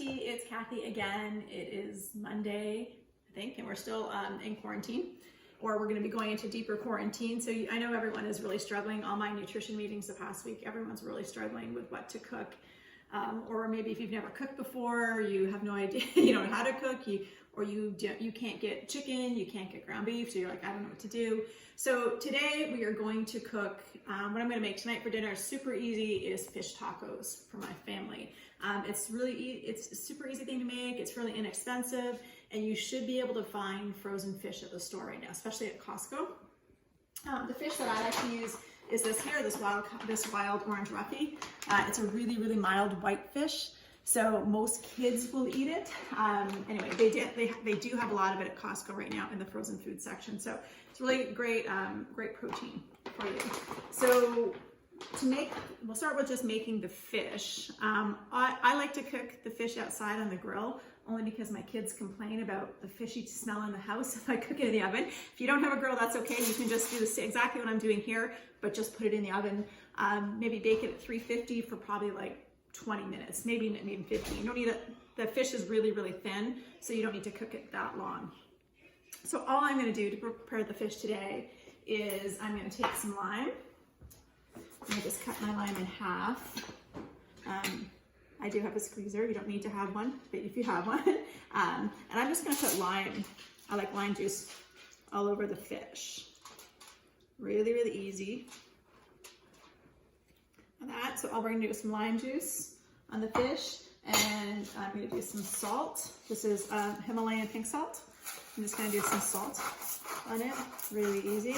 IPT, it's Kathy again. It is Monday, I think, and we're still in quarantine, or we're going to be going into deeper quarantine. So I know everyone is really struggling. All my nutrition meetings the past week, everyone's really struggling with what to cook. Or maybe if you've never cooked before, you have no idea, you don't know how to cook, or you can't get chicken, you can't get ground beef, so you're like, I don't know what to do. So today we are going to cook, what I'm going to make tonight for dinner is super easy, is fish tacos for my family. It's a super easy thing to make, it's really inexpensive, and you should be able to find frozen fish at the store right now, especially at Costco. The fish that I like to use is this here, this wild orange roughy. It's a really, really mild white fish, so most kids will eat it. Anyway, they do have a lot of it at Costco right now in the frozen food section, so it's really great, great protein for you. So we'll start with just making the fish. I like to cook the fish outside on the grill, only because my kids complain about the fishy smell in the house if I cook it in the oven. If you don't have a grill, that's okay. You can just do exactly what I'm doing here, but just put it in the oven. Maybe bake it at 350 for probably like 20 minutes, maybe even 15. You don't need it. The fish is really, really thin, so you don't need to cook it that long. So all I'm gonna do to prepare the fish today is I'm gonna take some lime. I'm gonna just cut my lime in half. I do have a squeezer, you don't need to have one, but if you have one. And I'm just gonna put lime, I like lime juice, all over the fish. Really, really easy. And so all we're gonna do is some lime juice on the fish, and I'm gonna do some salt. This is Himalayan pink salt. I'm just gonna do some salt on it, really easy.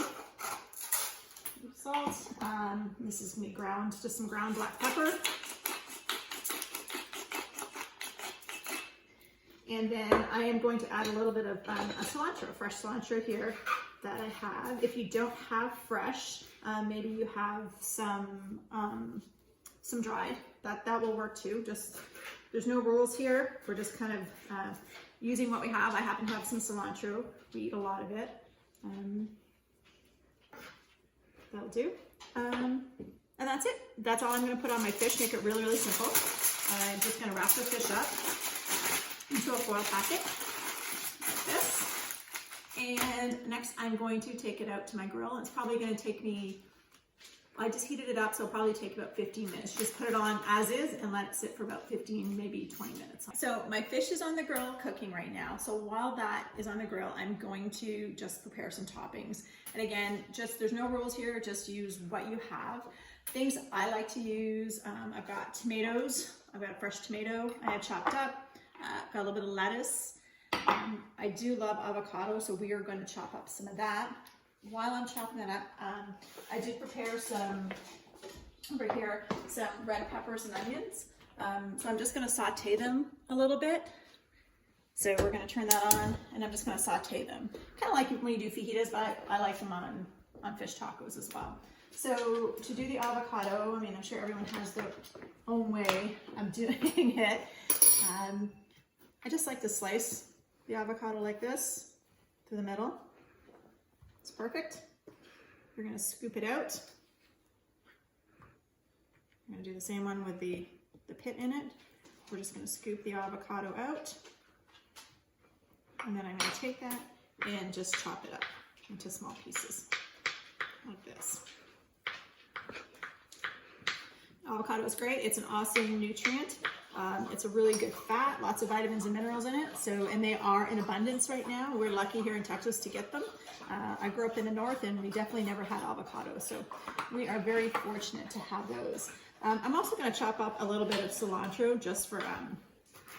Salt, this is gonna be ground, just some ground black pepper. And then I am going to add a little bit of cilantro, fresh cilantro here that I have. If you don't have fresh, maybe you have some dried, that will work too. There's no rules here. We're just kind of using what we have. I happen to have some cilantro. We eat a lot of it. That'll do. And that's it. That's all I'm gonna put on my fish, make it really, really simple. I'm just gonna wrap the fish up into a foil packet like this. And next I'm going to take it out to my grill. It's probably gonna take me, I just heated it up, so it'll probably take about 15 minutes. Just put it on as is and let it sit for about 15, maybe 20 minutes. So my fish is on the grill cooking right now. So while that is on the grill, I'm going to just prepare some toppings. And again, there's no rules here, just use what you have. Things I like to use, I've got tomatoes. I've got a fresh tomato I have chopped up. Got a little bit of lettuce. I do love avocado, so we are going to chop up some of that. While I'm chopping that up, I did prepare some, over here, some red peppers and onions. So I'm just going to saute them a little bit. So we're going to turn that on, and I'm just going to saute them. Kind of like when you do fajitas, but I like them on fish tacos as well. So to do the avocado, I mean, I'm sure everyone has their own way of doing it. I just like to slice the avocado like this through the middle. It's perfect. We're going to scoop it out. I'm going to do the same one with the pit in it. We're just going to scoop the avocado out. And then I'm going to take that and just chop it up into small pieces like this. Avocado is great. It's an awesome nutrient. It's a really good fat, lots of vitamins and minerals in it. And they are in abundance right now. We're lucky here in Texas to get them. I grew up in the north, and we definitely never had avocado. So we are very fortunate to have those. I'm also going to chop up a little bit of cilantro just for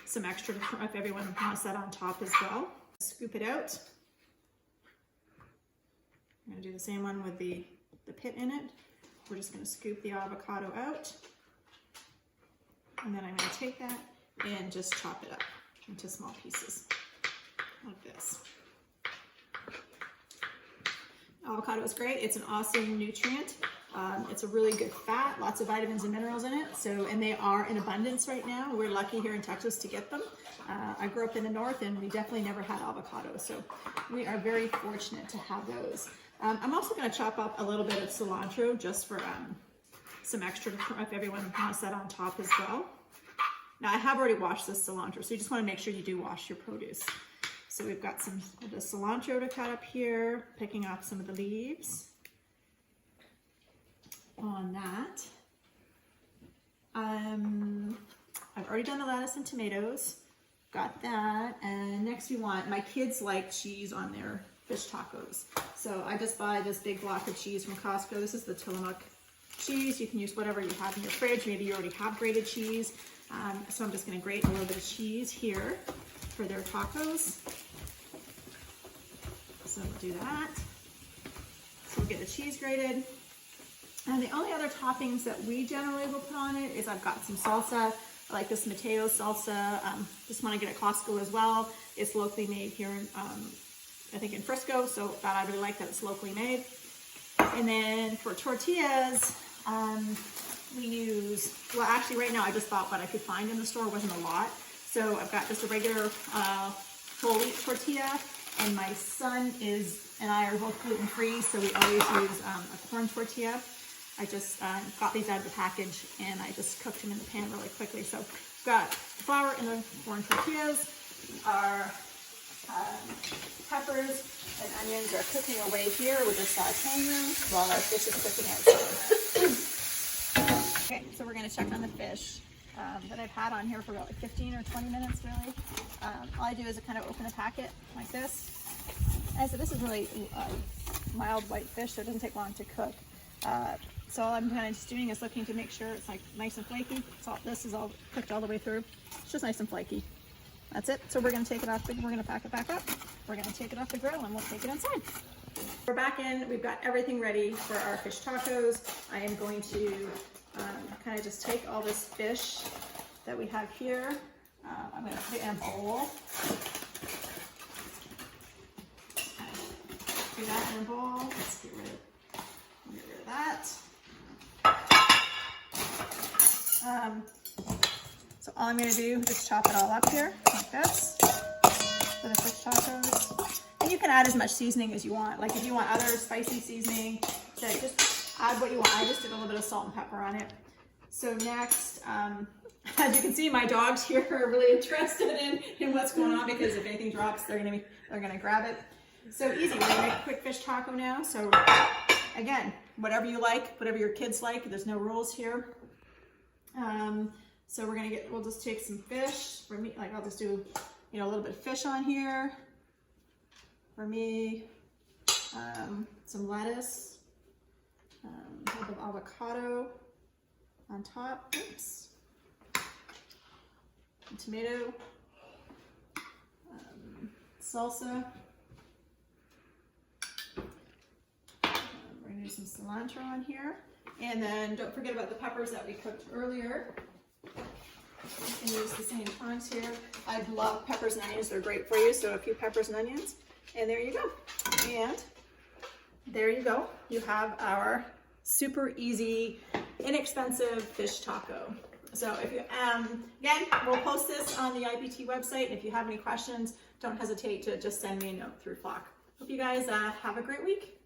some extra, if everyone wants that on top as well. Scoop it out. I'm going to do the same one with the pit in it. We're just going to scoop the avocado out. And then I'm going to take that and just chop it up into small pieces like this. Avocado is great. It's an awesome nutrient. It's a really good fat, lots of vitamins and minerals in it. And they are in abundance right now. We're lucky here in Texas to get them. I grew up in the north, and we definitely never had avocado. So we are very fortunate to have those. I'm also going to chop up a little bit of cilantro just for some extra, if everyone wants that on top as well. Now I have already washed this cilantro, so you just want to make sure you do wash your produce. So we've got some of the cilantro to cut up here, picking off some of the leaves on that. I've already done the lettuce and tomatoes, got that. And next we want, my kids like cheese on their fish tacos. So I just buy this big block of cheese from Costco. This is the Tillamook cheese. You can use whatever you have in your fridge. Maybe you already have grated cheese. So I'm just gonna grate a little bit of cheese here for their tacos. So we'll do that. So we'll get the cheese grated. And the only other toppings that we generally will put on it is I've got some salsa. I like this Mateo salsa. Just want to get at Costco as well. It's locally made here in, I think in Frisco, so that I really like that it's locally made. And then for tortillas, we use, well actually right now I just thought what I could find in the store wasn't a lot. So I've got just a regular whole wheat tortilla, and my son and I are both gluten-free, so we always use a corn tortilla. I just got these out of the package and I just cooked them in the pan really quickly. So we've got flour in the corn tortillas. Our peppers and onions are cooking away here. We're just sauteing them while our fish is cooking outside. Okay, so we're going to check on the fish that I've had on here for about like 15 or 20 minutes really. All I do is kind of open the packet like this. And so this is really mild white fish, so it doesn't take long to cook. So all I'm kind of just doing is looking to make sure it's like nice and flaky. So this is all cooked all the way through. It's just nice and flaky. That's it. So we're going to take it off. We're going to pack it back up. We're going to take it off the grill and we'll take it inside. We're back in. We've got everything ready for our fish tacos. I am going to kind of just take all this fish that we have here. I'm going to put it in a bowl. Do that in a bowl. Let's get rid of that. So all I'm going to do is just chop it all up here like this for the fish tacos. And you can add as much seasoning as you want. Like if you want other spicy seasoning, so just add what you want. I just did a little bit of salt and pepper on it. So next, as you can see, my dogs here are really interested in what's going on, because if anything drops, they're gonna grab it. So easy. We're gonna make a quick fish taco now. So again, whatever you like, whatever your kids like. There's no rules here. So we'll just take some fish for me. Like I'll just do, a little bit of fish on here for me. Some lettuce, a little bit of avocado on top. Oops. And tomato, salsa. We're gonna do some cilantro on here. And then don't forget about the peppers that we cooked earlier. You can use the same tongs here. I love peppers and onions, they're great for you. So a few peppers and onions, and there you go. And there you go. You have our super easy, inexpensive fish taco. So if you, again, we'll post this on the IPT website. If you have any questions, don't hesitate to just send me a note through Flock. Hope you guys have a great week.